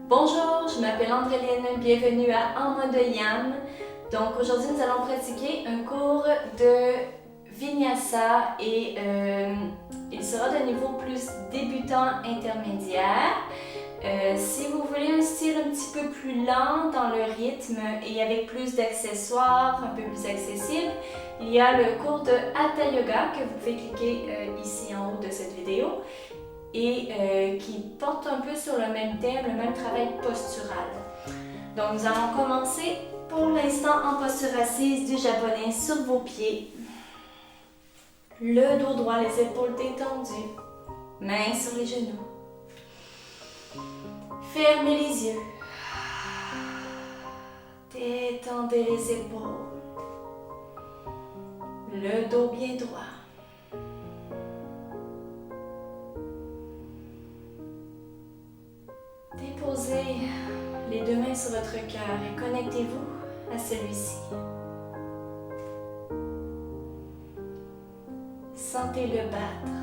Bonjour, je m'appelle Andréline, bienvenue à En mode Yang. Donc aujourd'hui nous allons pratiquer un cours de Vinyasa et il sera de niveau plus débutant intermédiaire. Si vous voulez un style un petit peu plus lent dans le rythme et avec plus d'accessoires, un peu plus accessible, il y a le cours de Hatha Yoga que vous pouvez cliquer ici en haut de cette vidéo et qui porte un peu sur le même thème, le même travail postural. Donc nous allons commencer pour l'instant en posture assise du japonais sur vos pieds. Le dos droit, les épaules détendues, mains sur les genoux. Fermez les yeux. Détendez les épaules. Le dos bien droit. Déposez les deux mains sur votre cœur et connectez-vous à celui-ci. Sentez-le battre.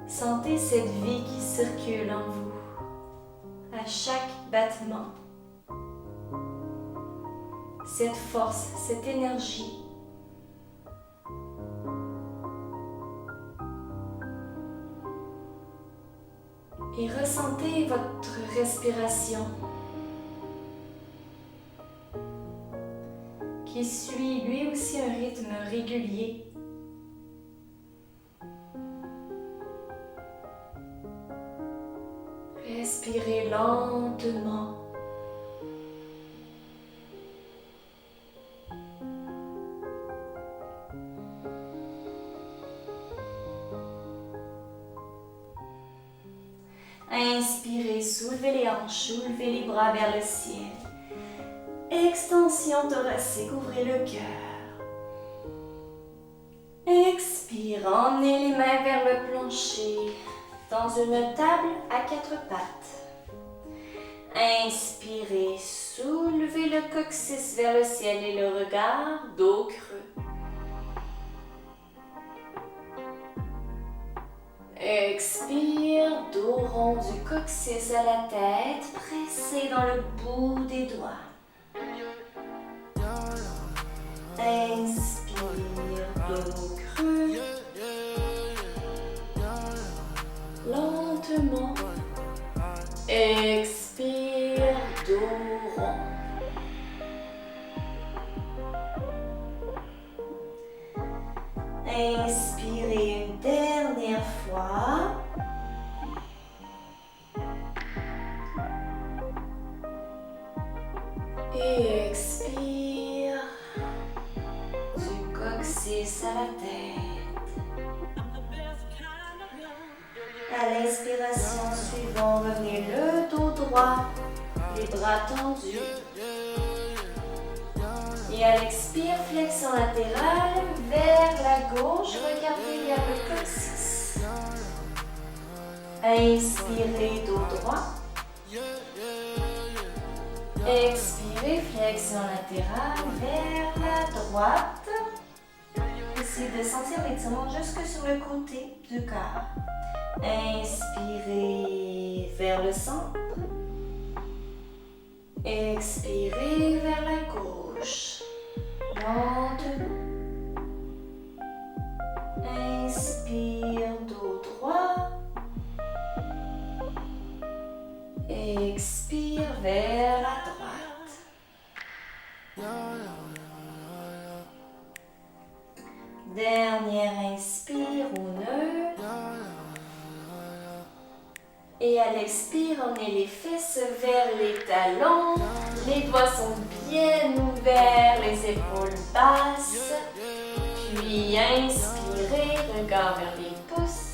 Sentez cette vie qui circule en vous, à chaque battement. Cette force, cette énergie. Et ressentez votre respiration qui suit lui aussi un rythme régulier. Respirez lentement. Inspirez, soulevez les hanches, soulevez les bras vers le ciel. Extension thoracique, ouvrez le cœur. Expire, emmenez les mains vers le plancher, dans une table à quatre pattes. Inspirez, soulevez le coccyx vers le ciel et le regard, dos creux. Expire, dos rond du coccyx à la tête, pressé dans le bout des doigts. Inspire, dos creux. Lentement. Expire, dos rond. Inspirez une dernière fois. Et expire du coccyx à la tête. À l'inspiration suivante, revenez le dos droit, les bras tendus. Et à l'expire, flexion latérale vers la gauche, regardez vers le coccyx. Inspirez, dos droit. Expirez, flexion latérale vers la droite. Essayez de sentir l'étirement jusque sur le côté du corps. Inspirez vers le centre. Expirez vers la gauche. Lentement. Inspire, dos droit. Expire vers la droite. Dernière inspire au neutre. Et à l'expire, emmenez les fesses vers les talons. Les doigts sont bien ouverts, les épaules basses. Puis inspirez, regard vers les pouces.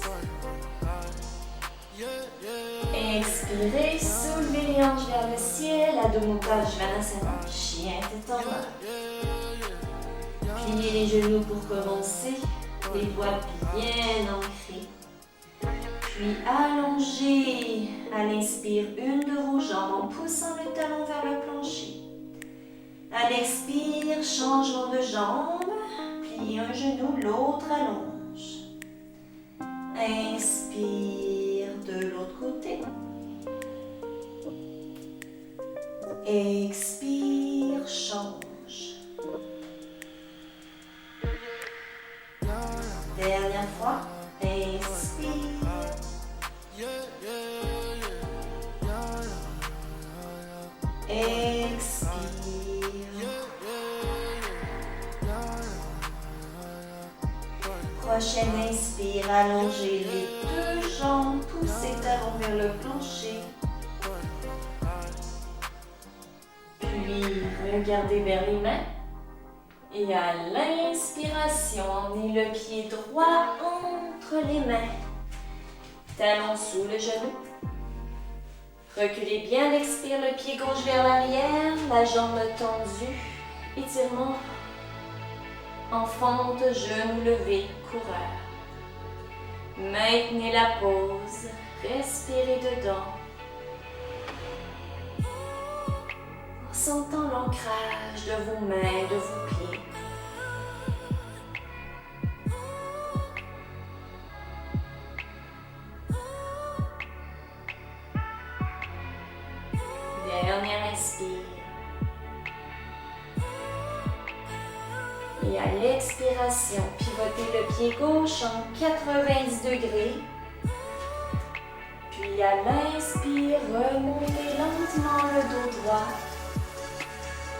Expirez, soulevez les hanches vers le ciel, Adho Mukha Svanasana, chien tête en bas. Pliez les genoux pour commencer, les doigts bien ancrés. Puis allongez à l'inspire une de vos jambes en poussant le talon vers le plancher. À l'expire, changement de jambe, pliez un genou, l'autre allonge. Inspire de l'autre côté. Expire, change. Dernière fois. Inspire. Expire. Prochaine inspire, allongez les deux jambes, poussez talons vers le plancher. Puis regardez vers les mains. Et à l'inspiration, emmenez le pied droit entre les mains. Talons sous le genou. Reculez bien, l'expire, le pied gauche vers l'arrière, la jambe tendue. Étirement. En fente, genou levé, coureur. Maintenez la pause. Respirez dedans. En sentant l'ancrage de vos mains, de vos pieds. Dernière inspire. Et à l'expiration, pivotez le pied gauche en 90 degrés. Puis à l'inspire, remontez lentement le dos droit.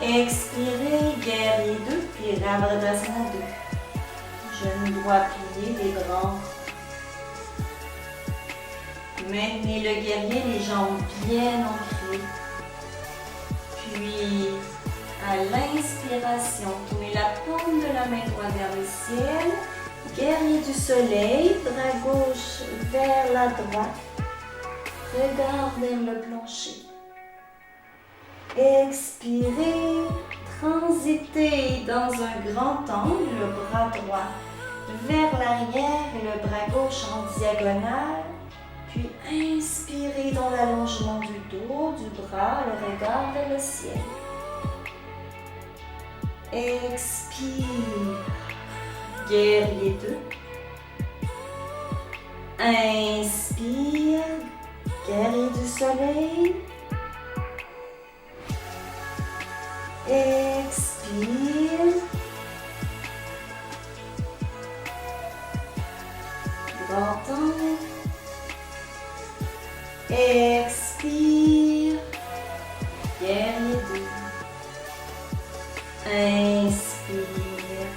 Expirez, guerrier 2, puis Virabhadrasana 2. Genou droit plié, les bras. Maintenez le guerrier, les jambes bien ancrées. Puis, à l'inspiration, tournez la paume de la main droite vers le ciel. Guerrier du soleil, bras gauche vers la droite. Regard vers le plancher. Expirez, transitez dans un grand angle, le bras droit vers l'arrière et le bras gauche en diagonale. Puis inspirez dans l'allongement du dos, du bras, le regard vers le ciel. Expire, guerrier 2. Inspire, guerrier du soleil. Expire. Grand angle. Expire, guerrier 2. Inspire,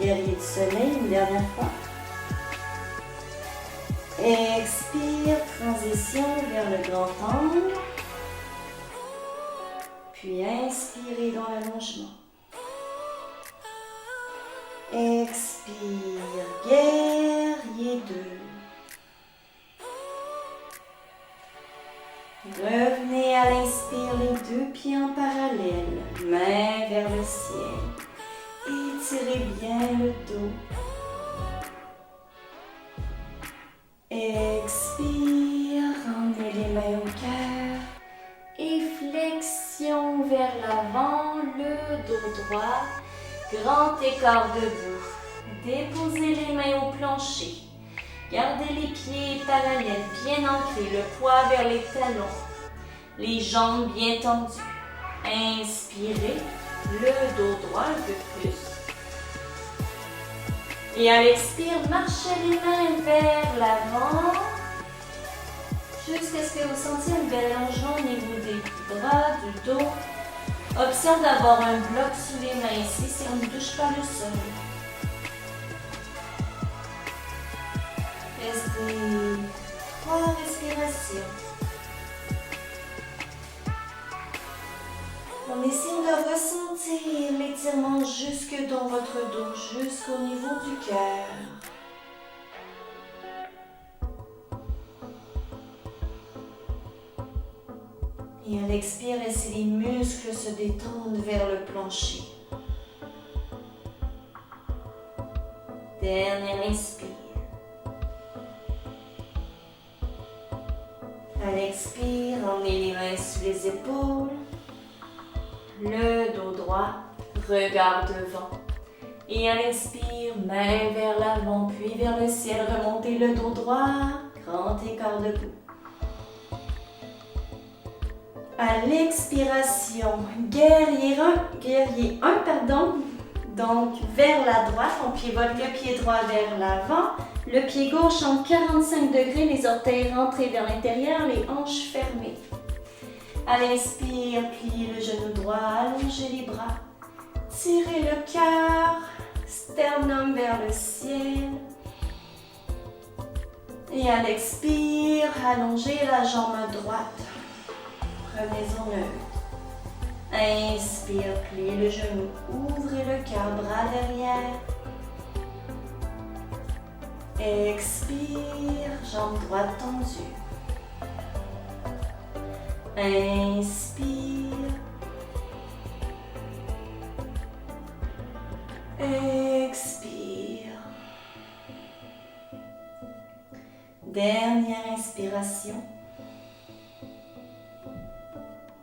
guerrier du soleil, une dernière fois. Expire, transition vers le grand angle. Puis inspirez dans l'allongement. Expire, guerrier 2. Revenez à l'inspire, les deux pieds en parallèle, main vers le ciel. Étirez bien le dos. Expire, ramenez les mains au cœur. Et flexion vers l'avant, le dos droit. Grand écart debout. Déposez les mains au plancher. Gardez les pieds parallèles, bien ancrés, le poids vers les talons, les jambes bien tendues. Inspirez, le dos droit un peu plus. Et à l'expire, marchez les mains vers l'avant, jusqu'à ce que vous sentiez un bel allongement au niveau des bras, du dos. Observe d'avoir un bloc sous les mains ici si on ne touche pas le sol. Restez 3 respirations. En essayant de ressentir l'étirement jusque dans votre dos, jusqu'au niveau du cœur. Et à l'expire, laissez les muscles se détendre vers le plancher. Dernière inspire. À l'expire, emmenez les mains sous les épaules, le dos droit, regard devant. Et à l'inspire, main vers l'avant, puis vers le ciel, remontez le dos droit, grand écart debout. À l'expiration, guerrier 1, donc vers la droite, on pivote le pied droit vers l'avant, le pied gauche en 45 degrés, les orteils rentrés vers l'intérieur, les hanches fermées. À l'inspire, pliez le genou droit, allongez les bras, tirez le cœur, sternum vers le ciel. Et à l'expire, allongez la jambe droite. Revenez en neutre. Inspire, pliez le genou, ouvrez le cœur, bras derrière. Expire, jambe droite tendue. Inspire. Expire. Dernière inspiration.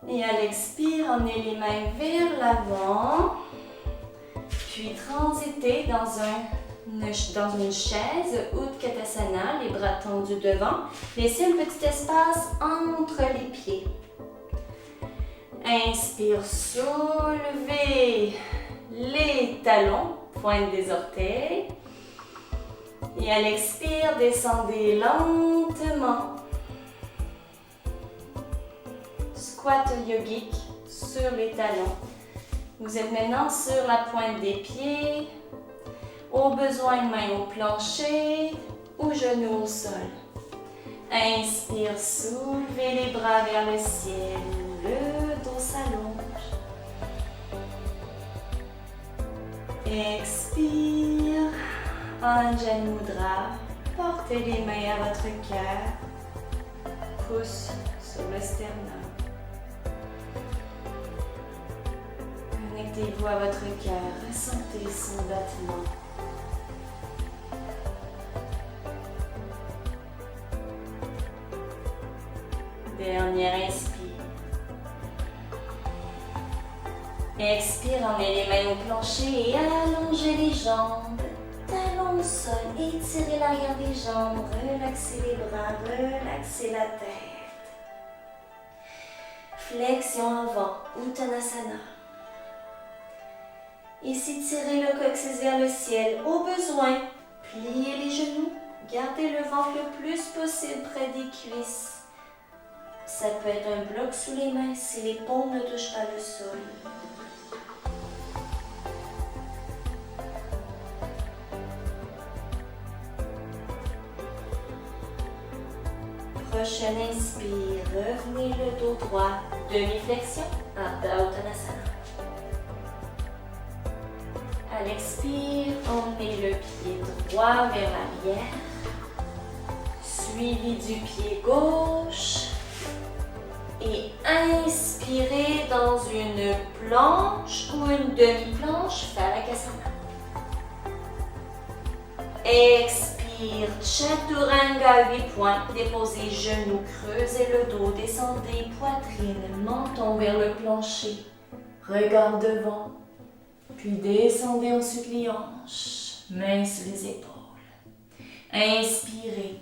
Et à l'expire, emmenez les mains vers l'avant. Puis transitez dans une chaise, Utkatasana, les bras tendus devant. Laissez un petit espace entre les pieds. Inspire, soulevez les talons, pointe des orteils. Et à l'expire, descendez lentement. Squat yogique sur les talons. Vous êtes maintenant sur la pointe des pieds. Au besoin, main au plancher ou genoux au sol. Inspire, soulevez les bras vers le ciel. Le dos s'allonge. Expire. Anjali Mudra. Portez les mains à votre cœur. Pouce sur le sternum. Connectez-vous à votre cœur. Ressentez son battement. Dernière inspire. Expire, emmenez les mains au plancher et allongez les jambes. Talons au sol, étirez l'arrière des jambes, relaxez les bras, relaxez la tête. Flexion avant, Uttanasana. Ici, tirez le coccyx vers le ciel. Au besoin, pliez les genoux, gardez le ventre le plus possible près des cuisses. Ça peut être un bloc sous les mains si les paumes ne touchent pas le sol. Prochaine inspire, revenez le dos droit, demi-flexion, Ardha Uttanasana. À l'expire, emmenez le pied droit vers l'arrière, suivi du pied gauche. Et inspirez dans une planche ou une demi-planche, Phalakasana. Expire, Chaturanga 8 points. Déposez genoux, creusez le dos, descendez poitrine, menton vers le plancher. Regard devant. Puis descendez ensuite les hanches, mains sur les épaules. Inspirez,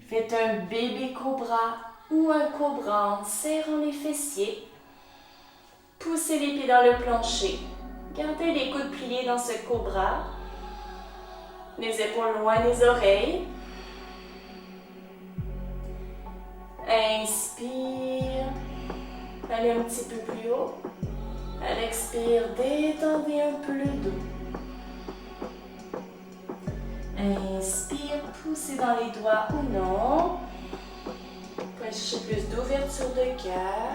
faites un bébé cobra ou un cobra en serrant les fessiers. Poussez les pieds dans le plancher. Gardez les coudes pliés dans ce cobra. Les épaules loin des oreilles. Inspire. Allez un petit peu plus haut. À l'expire, détendez un peu le dos. Inspire, poussez dans les doigts ou non. Pour aller chercher plus d'ouverture de cœur.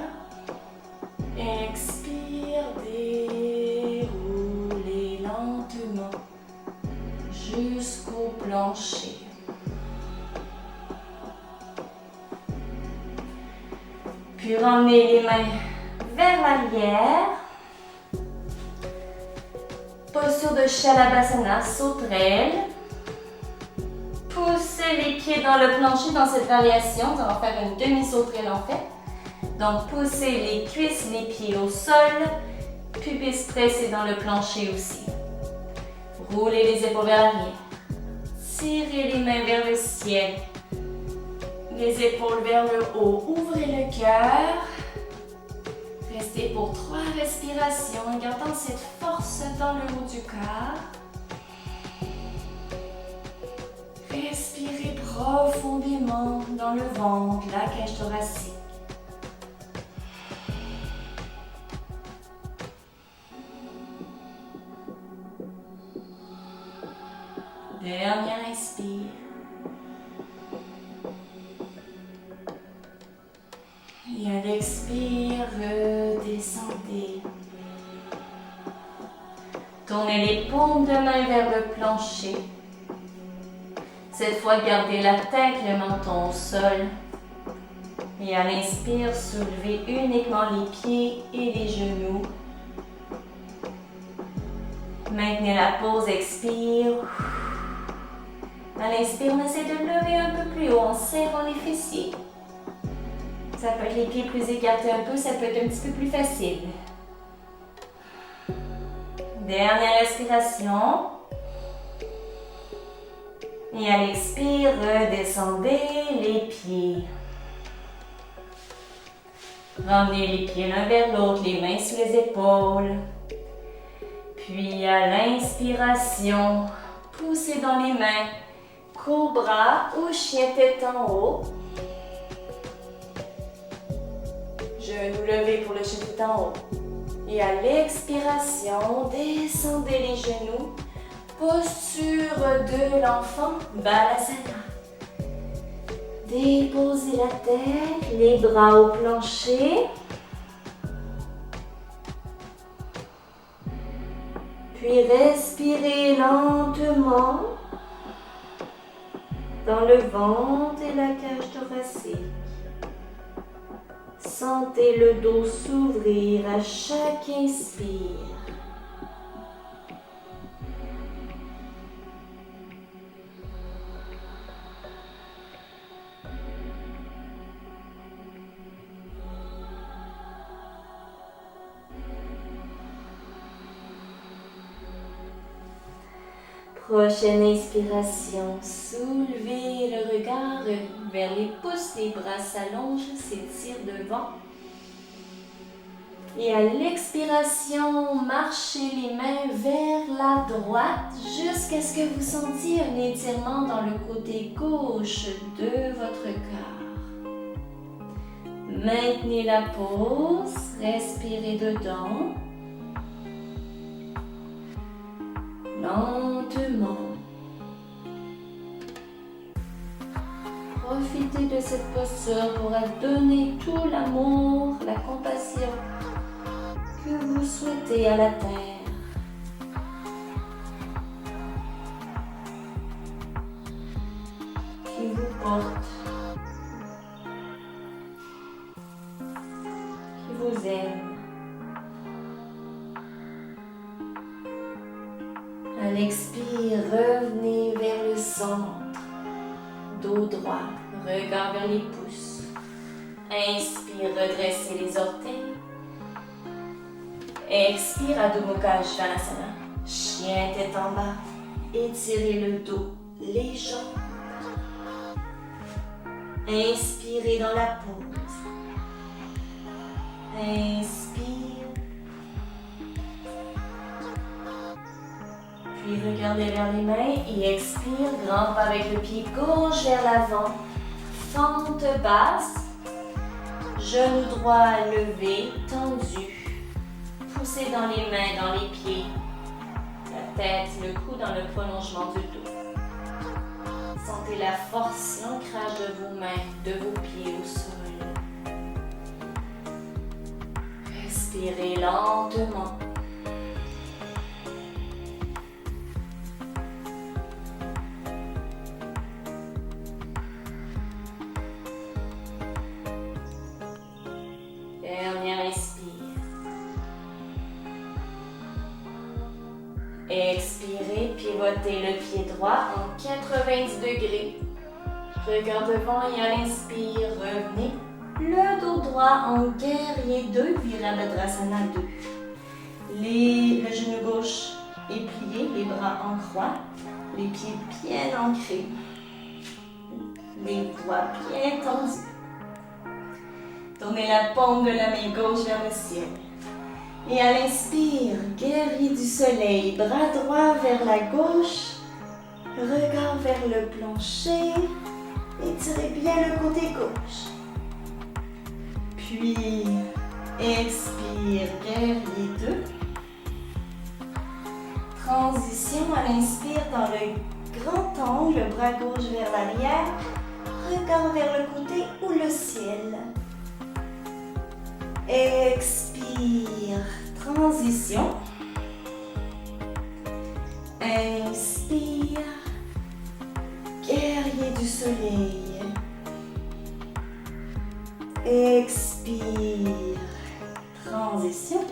Expire, déroulez lentement jusqu'au plancher. Puis ramenez les mains vers l'arrière. Posture de Shalabhasana, sauterelle. Poussez les pieds dans le plancher dans cette variation. Nous allons faire une demi-sauterelle en fait. Donc, poussez les cuisses, les pieds au sol. Pubis pressé dans le plancher aussi. Roulez les épaules vers l'arrière. Tirez les mains vers le ciel. Les épaules vers le haut. Ouvrez le cœur. rester pour 3 respirations en gardant cette force dans le haut du corps. Respirez profondément dans le ventre, la cage thoracique. Dernière inspire. Et à l'expire, redescendez. Tournez les paumes de main vers le plancher. Cette fois, gardez la tête, le menton au sol. Et à l'inspire, soulevez uniquement les pieds et les genoux. Maintenez la pause, expire. À l'inspire, on essaie de lever un peu plus haut en serrant les fessiers. Ça peut être les pieds plus écartés un peu, ça peut être un petit peu plus facile. Dernière respiration. Et à l'expire, redescendez les pieds. Ramenez les pieds l'un vers l'autre, les mains sous les épaules. Puis à l'inspiration, poussez dans les mains, cobra ou chien tête en haut. Genoux levés pour le chien tête en haut. Et à l'expiration, descendez les genoux. Posture de l'enfant, Balasana. Déposez la tête, les bras au plancher. Puis respirez lentement dans le ventre et la cage thoracique. Sentez le dos s'ouvrir à chaque inspire. Prochaine inspiration, soulevez le regard vers les pouces, les bras s'allongent, s'étirent devant. Et à l'expiration, marchez les mains vers la droite jusqu'à ce que vous sentiez un étirement dans le côté gauche de votre corps. Maintenez la pause, respirez dedans. Lentement. Profitez de cette posture pour donner tout l'amour, la compassion que vous souhaitez à la terre. Qui vous porte, qui vous aime. À l'expire, revenez vers le centre, dos droit, regard vers les pouces. Inspire, redressez les orteils. Expire, Adho Mukha Svanasana. Chien tête en bas, étirez le dos, les jambes. Inspirez dans la pause. Inspire. Puis regardez vers les mains et expire, grand pas avec le pied gauche vers l'avant. Fente basse, genou droit levé, tendu. Poussez dans les mains, dans les pieds. La tête, le cou dans le prolongement du dos. Sentez la force, l'ancrage de vos mains, de vos pieds au sol. Respirez lentement. Dernière inspire. Expirez, pivotez le pied droit en 90 degrés. Regard devant et à l'inspire, revenez. Le dos droit en guerrier 2, Virabhadrasana 2. Le genou gauche est plié, les bras en croix, les pieds bien ancrés, les doigts bien tendus. Tournez la paume de la main gauche vers le ciel. Et à l'inspire, guerrier du soleil, bras droit vers la gauche, regard vers le plancher, étirez bien le côté gauche. Puis, expire, guerrier 2. Transition à l'inspire dans le grand angle, bras gauche vers l'arrière, regard vers le côté ou le ciel. Expire, transition. Inspire, guerrier du soleil. Expire, transition.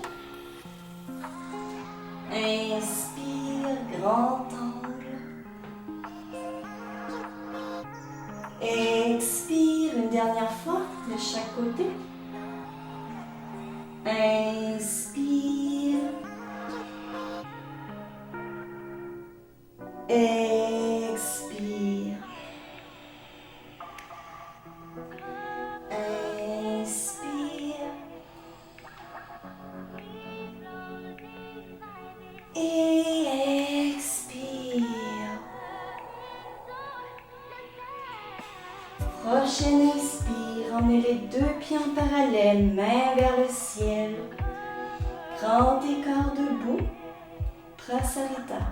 Inspire, grand angle. Expire une dernière fois de chaque côté. Inspire. Expire. Inspire. Et expire. Prochaine inspire, emmenez les deux pieds en parallèle, main vers le ciel. Grand écart debout, Prasarita.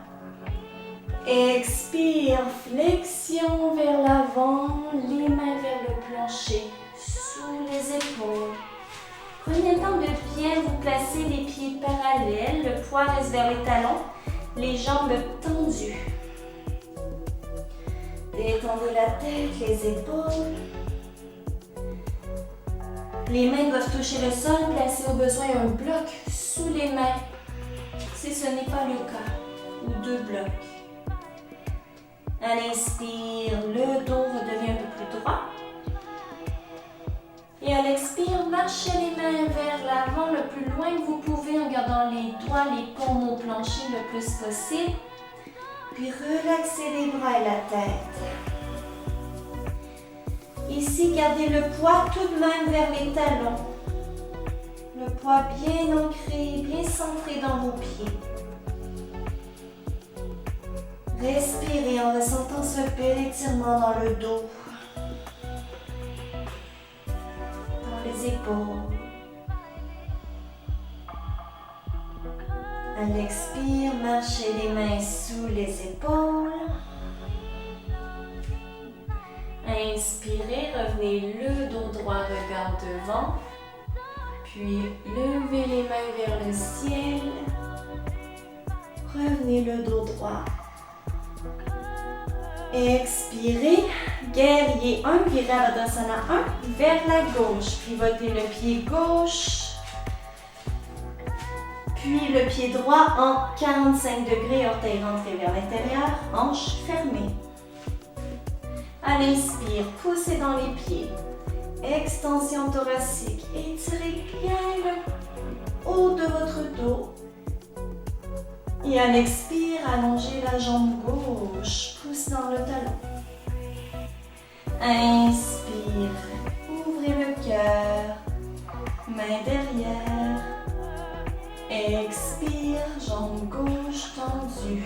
Expire, flexion vers l'avant, les mains vers le plancher, sous les épaules. Prenez le temps de bien vous placer les pieds parallèles, le poids reste vers les talons, les jambes tendues. Détendez la tête, les épaules. Les mains doivent toucher le sol, placez au besoin un bloc sous les mains, si ce n'est pas le cas, ou deux blocs. À l'inspire, le dos redevient un peu plus droit. Et à l'expire, marchez les mains vers l'avant le plus loin que vous pouvez en gardant les doigts, les paumes au plancher le plus possible. Puis relaxez les bras et la tête. Ici, gardez le poids tout de même vers les talons. Le poids bien ancré, bien centré dans vos pieds. Respirez en ressentant ce bel étirement dans le dos, dans les épaules. À l'expire, marchez les mains sous les épaules. Inspirez, revenez le dos droit, regard devant. Puis levez les mains vers le ciel. Revenez le dos droit. Expirez, guerrier 1, virez à Virabhadrasana 1 vers la gauche. Pivotez le pied gauche. Puis le pied droit en 45 degrés, orteils rentrés vers l'intérieur, hanches fermées. À l'inspire, poussez dans les pieds. Extension thoracique, étirez bien le haut de votre dos. Et à l'expire, allongez la jambe gauche, pousse dans le talon. Inspire, ouvrez le cœur, main derrière. Expire, jambe gauche tendue.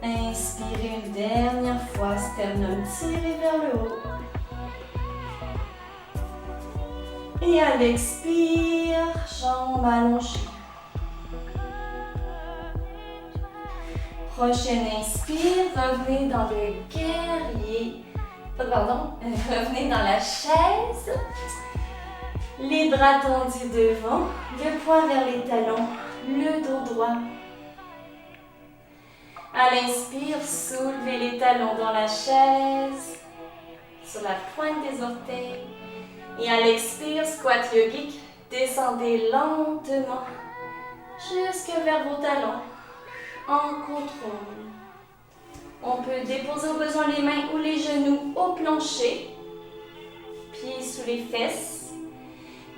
Inspirez une dernière fois, sternum tiré vers le haut. Et à l'expire, jambes allongées. Prochaine inspire, revenez dans le guerrier. Revenez dans la chaise. Les bras tendus devant, le poing vers les talons, le dos droit. À l'inspire, soulevez les talons dans la chaise, sur la pointe des orteils. Et à l'expire, squat yogique, descendez lentement jusque vers vos talons, en contrôle. On peut déposer au besoin les mains ou les genoux au plancher, pieds sous les fesses.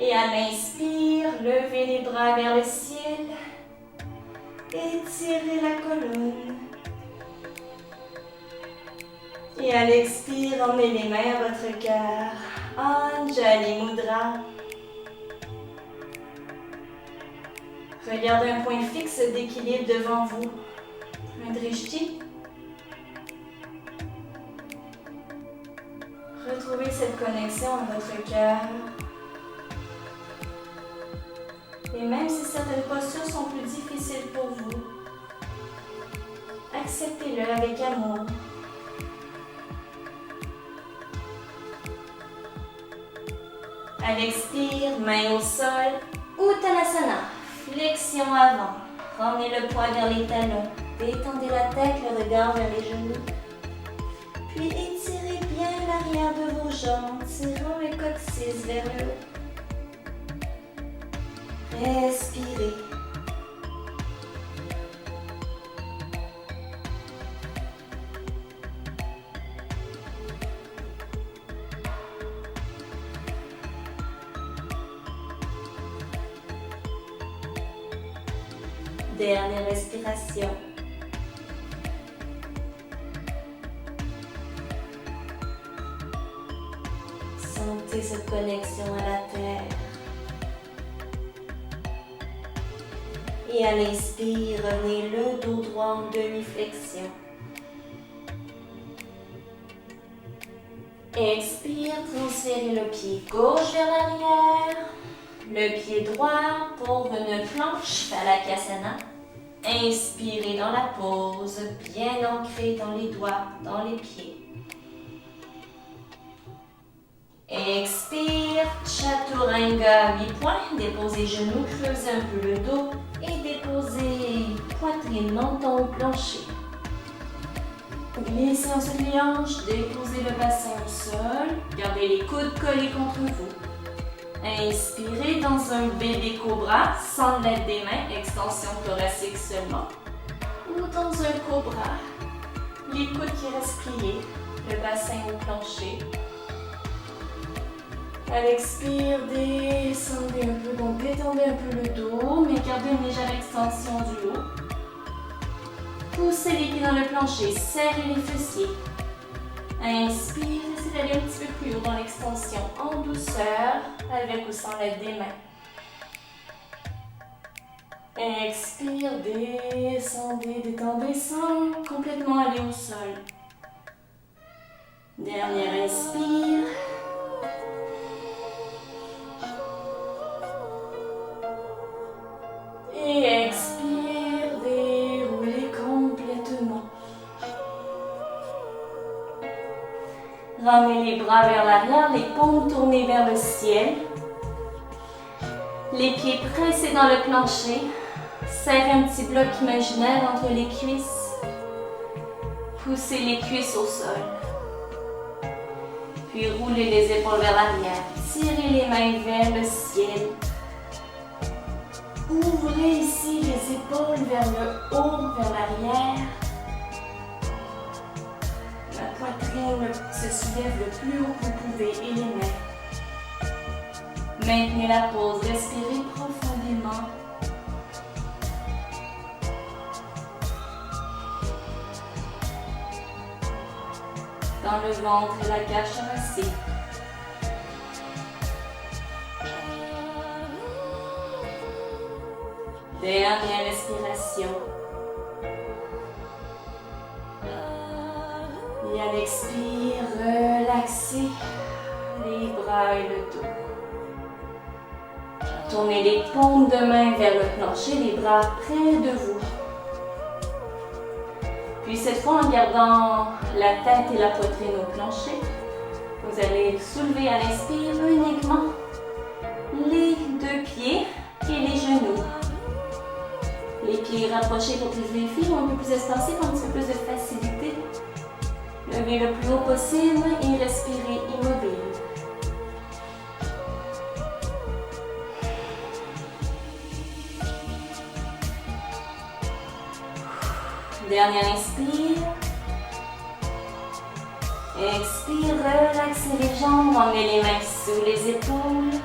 Et à l'inspire, levez les bras vers le ciel, étirez la colonne. Et à l'expire, emmenez les mains à votre cœur. Anjali Mudra. Regardez un point fixe d'équilibre devant vous. Un drishti. Retrouvez cette connexion à votre cœur. Et même si certaines postures sont plus difficiles pour vous, acceptez-le avec amour. À l'expire, main au sol, Uttanasana, flexion avant. Ramenez le poids vers les talons, détendez la tête, le regard vers les genoux. Puis étirez bien l'arrière de vos jambes, tirant le coccyx vers le haut. Respirez. Dernière respiration. Sentez cette connexion à la terre. Et à l'inspire, revenez le dos droit en demi-flexion. Expire, transférez le pied gauche vers l'arrière. Le pied droit pour une planche Phalakasana. Inspirez dans la pose, bien ancré dans les doigts, dans les pieds. Expire, Chaturanga 8 points. Déposez genoux, creusez un peu le dos et déposez poitrine, menton au plancher. Glissez en cette hanche, déposez le bassin au sol. Gardez les coudes collés contre vous. Inspirez dans un bébé cobra, sans l'aide des mains, extension thoracique seulement. Ou dans un cobra, les coudes qui restent pliés, le bassin au plancher. À l'expire, descendez un peu, donc détendez un peu le dos, mais gardez une légère extension du haut. Poussez les pieds dans le plancher, serrez les fessiers. Inspire, essayez d'aller un petit peu plus haut dans l'extension, en douceur, avec ou sans l'aide des mains. Expire, descendez, détendez sans complètement aller au sol. Dernière inspire. Et expire, déroulez complètement. Ramenez les bras vers l'arrière, les paumes tournées vers le ciel. Les pieds pressés dans le plancher. Serrez un petit bloc imaginaire entre les cuisses. Poussez les cuisses au sol. Puis roulez les épaules vers l'arrière. Tirez les mains vers le ciel. Ouvrez ici les épaules vers le haut, vers l'arrière. La poitrine se soulève le plus haut que vous pouvez et les mains. Maintenez la pose, respirez profondément. Dans le ventre et la cage thoracique. Dernière respiration. Et à l'expire, relaxez les bras et le dos. Tournez les paumes de main vers le plancher, les bras près de vous. Puis cette fois, en gardant la tête et la poitrine au plancher, vous allez soulever à l'inspire uniquement les deux pieds et les genoux. Les pieds rapprochés pour plus de défis, un peu plus espacés pour un petit peu plus de facilité. Levez le plus haut possible et respirez immobile. Dernière inspire. Expire, relaxez les jambes, emmenez les mains sous les épaules.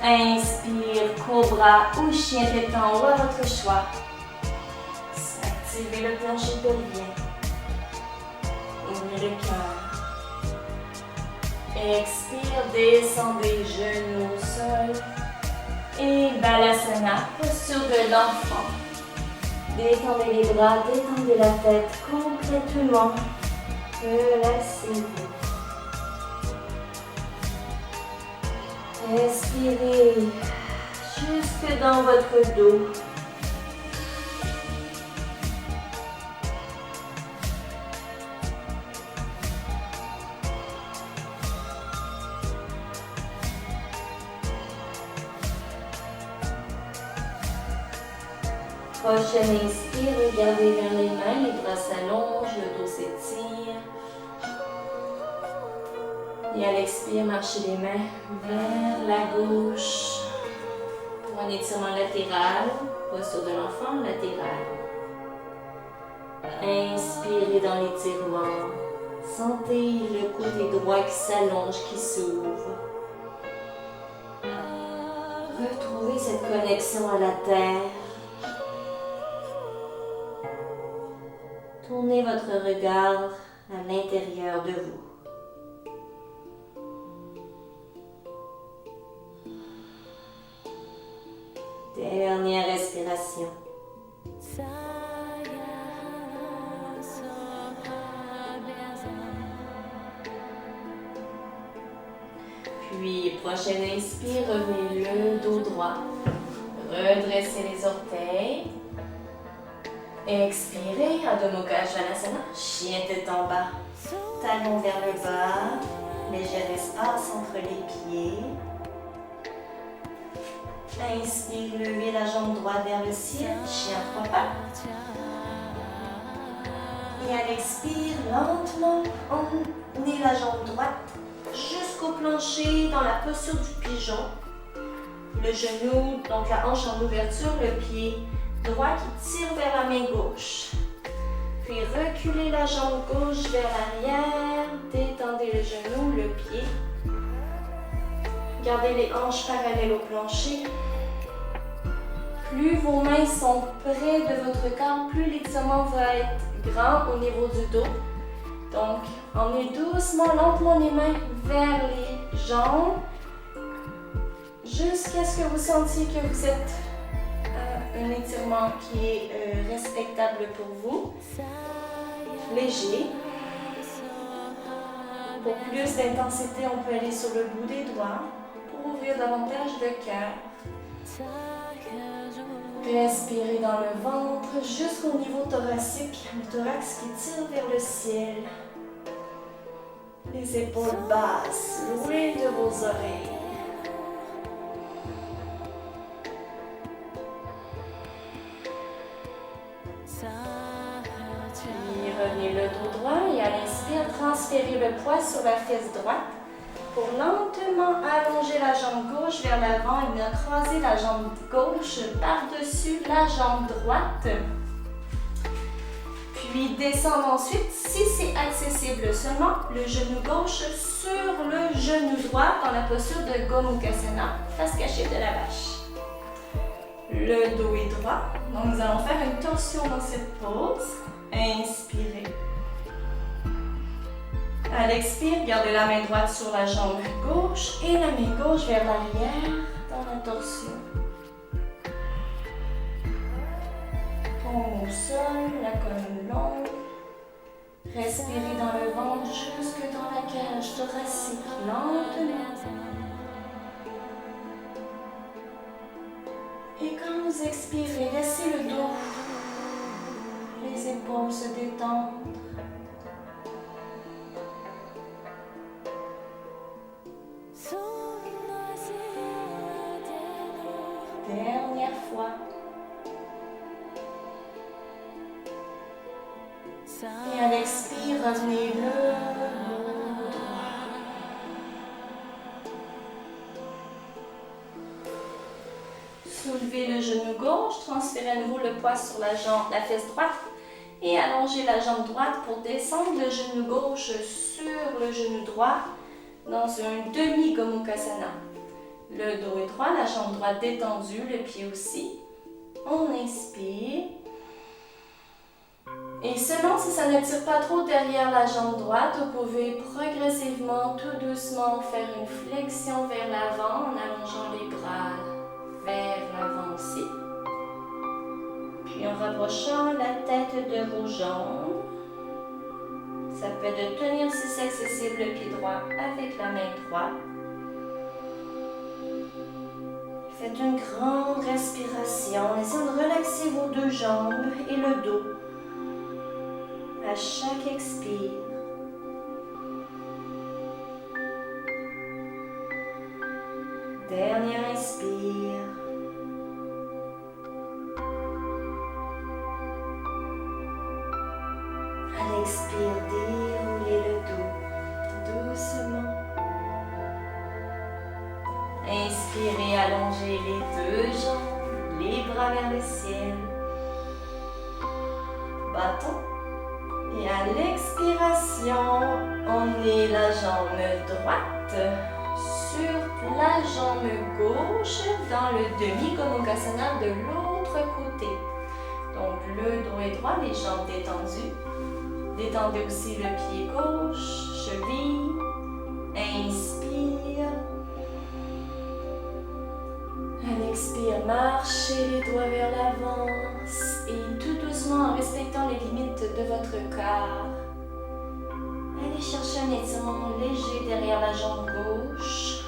Inspire, cobra ou chien tête en haut à votre choix. Activez le plancher pelvien. Ouvrez le cœur. Expire, descendez genoux au sol. Et Balasana, posture de l'enfant. Détendez les bras, détendez la tête complètement. Relâchez-vous. Respirez jusque dans votre dos. Prochaine inspire, regardez vers les mains, les bras s'allongent, le dos s'étire. Et à l'expire, marchez les mains vers la gauche. Pour un étirement latéral, posture de l'enfant, latéral. Inspirez dans l'étirement. Sentez le côté droit qui s'allonge, qui s'ouvre. Retrouvez cette connexion à la terre. Tournez votre regard à l'intérieur de vous. Dernière respiration. Puis, prochaine inspire, revenez le dos droit. Redressez les orteils. Expirez, Adho Mukha Svanasana, chien tête en bas, talons vers le bas, léger espace entre les pieds. Inspire, levez la jambe droite vers le ciel, chien à 3 pattes. Et à l'expire, lentement, emmenez la jambe droite jusqu'au plancher dans la posture du pigeon. Le genou, donc la hanche en ouverture, le pied droit qui tire vers la main gauche. Puis reculez la jambe gauche vers l'arrière, détendez le genou, le pied. Gardez les hanches parallèles au plancher. Plus vos mains sont près de votre corps, plus l'étirement va être grand au niveau du dos. Donc, emmenez doucement, lentement les mains vers les jambes jusqu'à ce que vous sentiez que vous êtes un étirement qui est respectable pour vous, léger. Pour plus d'intensité, on peut aller sur le bout des doigts pour ouvrir davantage de cœur. Respirez dans le ventre jusqu'au niveau thoracique, le thorax qui tire vers le ciel. Les épaules basses, loin de vos oreilles. Puis revenez le dos droit et à l'inspire, transférez le poids sur la fesse droite pour lentement allonger la jambe gauche vers l'avant et bien croiser la jambe gauche par-dessus la jambe droite. Puis descendre ensuite, si c'est accessible seulement, le genou gauche sur le genou droit dans la posture de Gomukhasana, face cachée de la vache. Le dos est droit, donc nous allons faire une torsion dans cette pose. Inspirez. À l'expire, gardez la main droite sur la jambe gauche et la main gauche vers l'arrière dans la torsion. Paume au sol, la colonne longue. Respirez dans le ventre jusque dans la cage thoracique, lentement. Et quand vous expirez, laissez le dos, les épaules se détendre. Dernière fois. Et à l'expire, revenez le dos droit. Soulevez le genou gauche, transférez à nouveau le poids sur la fesse droite et allongez la jambe droite pour descendre le genou gauche sur le genou droit dans un demi-Gomukhasana. Le dos est droit, la jambe droite détendue, le pied aussi. On inspire. Et seulement si ça ne tire pas trop derrière la jambe droite, vous pouvez progressivement, tout doucement, faire une flexion vers l'avant en allongeant les bras vers l'avant aussi. Puis en rapprochant la tête de vos jambes, ça peut être de tenir si c'est accessible le pied droit avec la main droite. Faites une grande respiration, essayez de relaxer vos deux jambes et le dos à chaque expire. Dernier inspire. À l'expire, déroulez le dos doucement. Inspirez, allongez les deux jambes, les bras vers le ciel. Bâton. Et à l'expiration, emmenez la jambe droite sur la jambe gauche dans le demi-Gomukhasana de l'autre côté. Donc le dos est droit, les jambes détendues. Détendez aussi le pied gauche, cheville. Inspire. À l'expire, marchez les doigts vers l'avant et tout doucement en respectant les limites de votre corps. Allez chercher un étirement léger derrière la jambe gauche.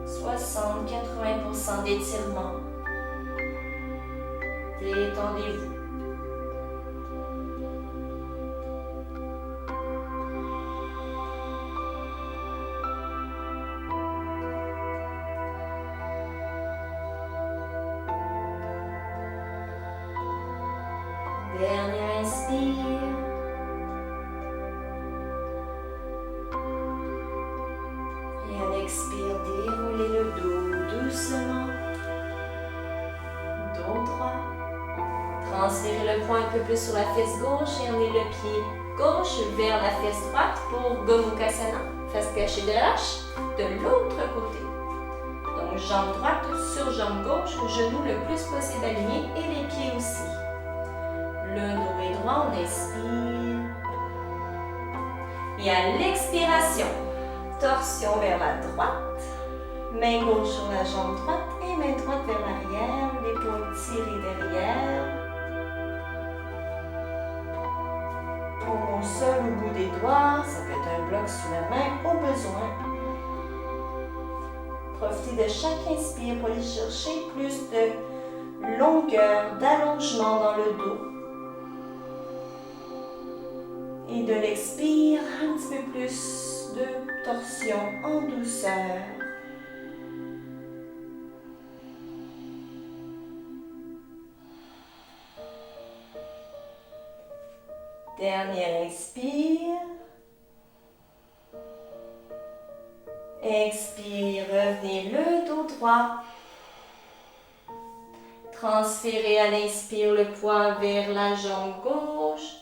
60-80% d'étirement. Détendez-vous. Dernier inspire. Et à l'expire, déroulez le dos doucement. Dos droit. Transférez le poing un peu plus sur la fesse gauche et emmenez le pied gauche vers la fesse droite pour Gomukhasana, face cachée de la hache, de l'autre côté. Donc jambe droite sur jambe gauche, genou le plus possible aligné et les pieds aussi. Le dos est droit, on inspire. Et à l'expiration, torsion vers la droite, main gauche sur la jambe droite et main droite vers l'arrière, l'épaule tirée derrière. Paume au sol au bout des doigts, ça peut être un bloc sous la main au besoin. Profitez de chaque inspire pour aller chercher plus de longueur, d'allongement dans le dos. Et de l'expire, un petit peu plus de torsion en douceur. Dernier inspire. Expire, revenez le dos droit. Transférez à l'inspire le poids vers la jambe gauche.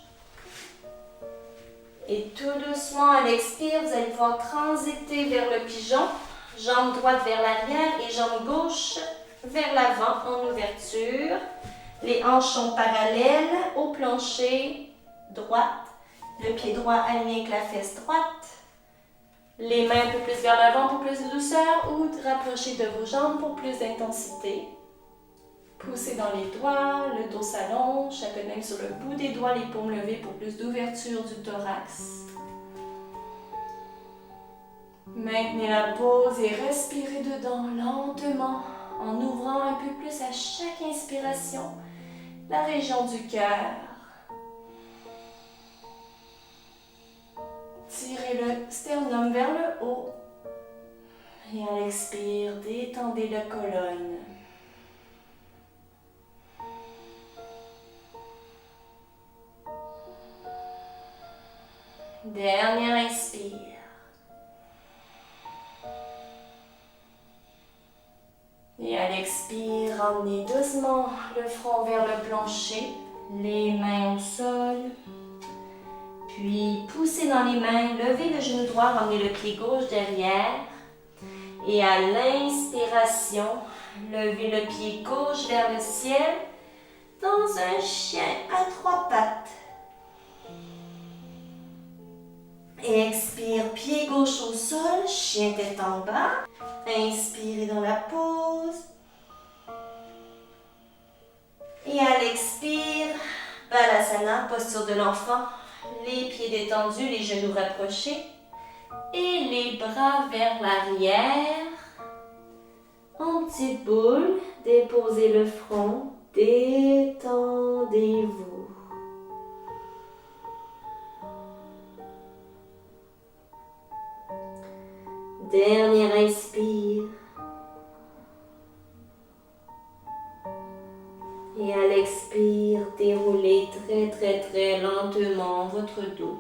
Et tout doucement, à l'expire, vous allez pouvoir transiter vers le pigeon, jambe droite vers l'arrière et jambe gauche vers l'avant en ouverture. Les hanches sont parallèles au plancher, droite, le pied droit aligné avec la fesse droite. Les mains un peu plus vers l'avant pour plus de douceur ou rapprocher de vos jambes pour plus d'intensité. Poussez dans les doigts, le dos s'allonge, ça peut même sur le bout des doigts, les paumes levées pour plus d'ouverture du thorax. Maintenez la pause et respirez dedans lentement en ouvrant un peu plus à chaque inspiration la région du cœur. Tirez le sternum vers le haut et à l'expire, détendez la colonne. Dernier inspire. Et à l'expire, emmenez doucement le front vers le plancher, les mains au sol. Puis poussez dans les mains, levez le genou droit, emmenez le pied gauche derrière. Et à l'inspiration, levez le pied gauche vers le ciel dans un chien à 3 pattes. Et expire, pied gauche au sol, chien tête en bas. Inspirez dans la pause. Et à l'expire, Balasana, posture de l'enfant. Les pieds détendus, les genoux rapprochés. Et les bras vers l'arrière. En petite boule, déposez le front. Détendez-vous. Dernière inspire. Et à l'expire, déroulez très lentement votre dos.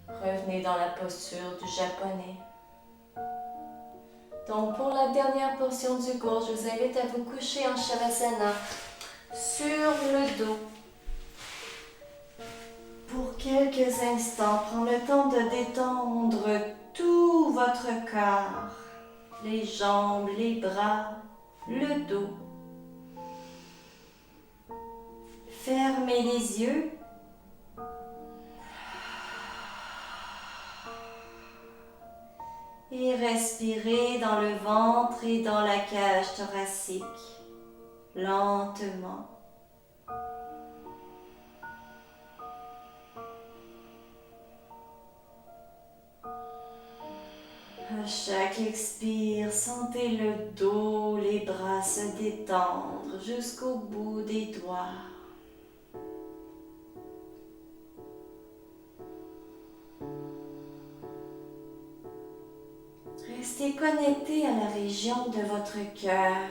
Revenez dans la posture du japonais. Donc pour la dernière portion du cours, je vous invite à vous coucher en Shavasana sur le dos. Pour quelques instants, prendre le temps de détendre tout votre corps, les jambes, les bras, le dos. Fermez les yeux. Et respirez dans le ventre et dans la cage thoracique, lentement. À chaque expire, sentez le dos, les bras se détendre jusqu'au bout des doigts. Restez connecté à la région de votre cœur.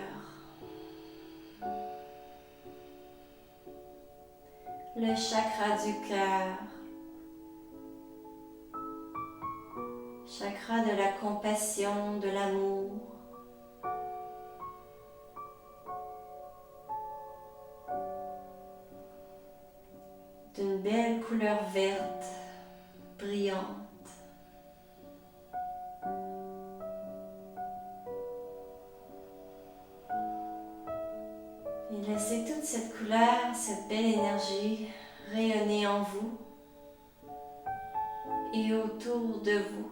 Le chakra du cœur. Chakra de la compassion, de l'amour. D'une belle couleur verte, brillante. Et laissez toute cette couleur, cette belle énergie rayonner en vous et autour de vous.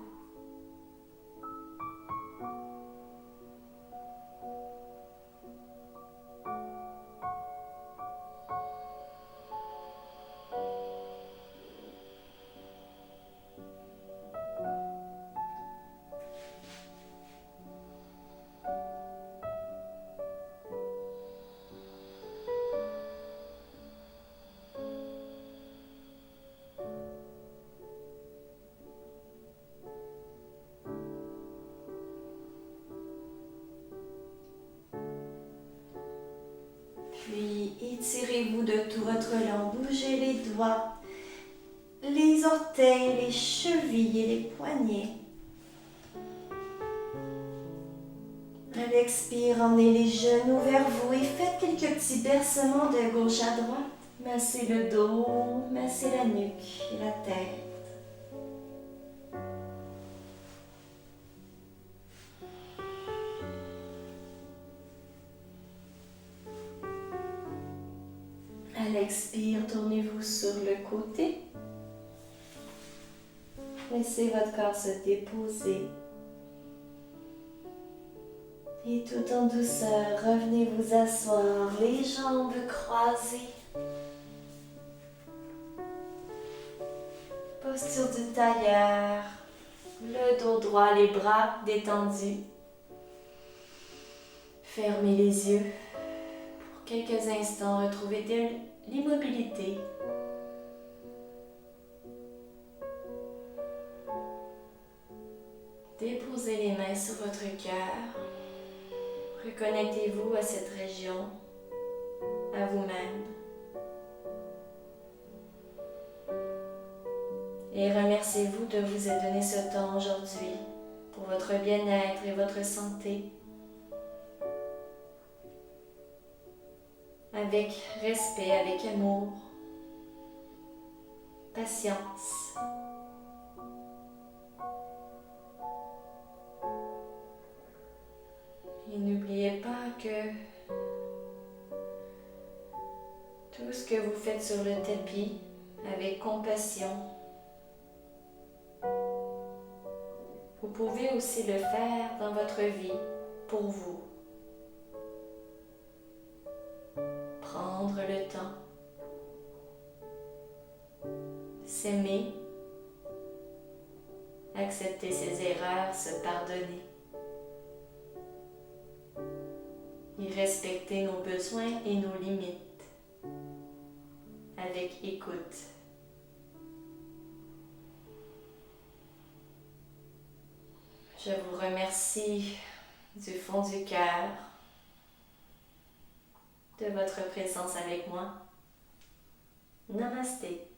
Puis étirez-vous de tout votre élan, bougez les doigts, les orteils, les chevilles et les poignets. À l'expire, emmenez les genoux vers vous et faites quelques petits bercements de gauche à droite. Massez le dos, massez la nuque et la tête. À l'expire, tournez-vous sur le côté. Laissez votre corps se déposer. Et tout en douceur, revenez vous asseoir, les jambes croisées. Posture du tailleur, le dos droit, les bras détendus. Fermez les yeux. Pour quelques instants, retrouvez de l'immobilité. Déposez les mains sur votre cœur. Reconnectez-vous à cette région, à vous-même. Et remerciez-vous de vous être donné ce temps aujourd'hui pour votre bien-être et votre santé. Avec respect, avec amour, patience. Et n'oubliez pas que tout ce que vous faites sur le tapis, avec compassion, pouvez aussi le faire dans votre vie pour vous. Prendre le temps, s'aimer, accepter ses erreurs, se pardonner et respecter nos besoins et nos limites avec écoute. Je vous remercie du fond du cœur de votre présence avec moi. Namasté.